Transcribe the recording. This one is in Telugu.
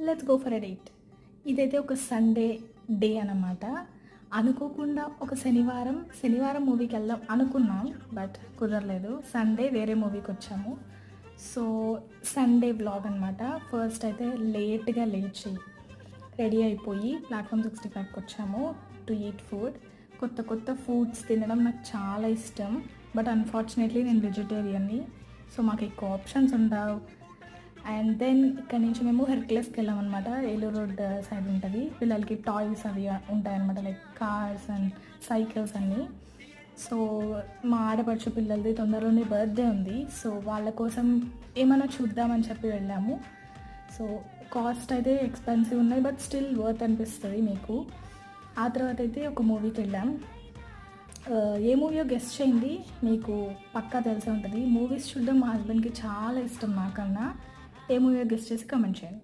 Let's go for a date. ఇదైతే ఒక సండే డే అన్నమాట. అనుకోకుండా ఒక శనివారం మూవీకి వెళ్దాం అనుకున్నాం, బట్ కుదరలేదు. సండే వేరే మూవీకి వచ్చాము. సో సండే వ్లాగ్ అనమాట. ఫస్ట్ అయితే లేట్గా లేచి రెడీ అయిపోయి ప్లాట్ఫామ్ 65కి వచ్చాము టు ఈట్ ఫుడ్. కొత్త ఫుడ్స్ తినడం నాకు చాలా ఇష్టం, బట్ అన్ఫార్చునేట్లీ నేను వెజిటేరియన్ని, సో మాకు ఎక్కువ ఆప్షన్స్ ఉండవు. అండ్ దెన్ ఇక్కడ నుంచి మేము హెర్క్లెస్కి వెళ్ళామన్నమాట. ఏలూరు రోడ్ సైడ్ ఉంటుంది. పిల్లలకి టాయ్స్ అవి ఉంటాయన్నమాట, లైక్ కార్స్ అండ్ సైకిల్స్ అన్నీ. సో మా ఆడపడుచు పిల్లలది తొందరలోనే బర్త్డే ఉంది, సో వాళ్ళ కోసం ఏమైనా చూద్దామని చెప్పి వెళ్ళాము. సో కాస్ట్ అయితే ఎక్స్పెన్సివ్ ఉన్నాయి, బట్ స్టిల్ వర్త్ అనిపిస్తుంది మీకు. ఆ తర్వాత అయితే ఒక మూవీకి వెళ్ళాం. ఏ మూవీయో గెస్ట్ చేయండి, మీకు పక్కా తెలిసే ఉంటుంది. మూవీస్ చూడడం మా హస్బెండ్కి చాలా ఇష్టం నాకన్నా. ఏ మూవీయో గెస్ట్ చేసి కమెంట్ చేయండి.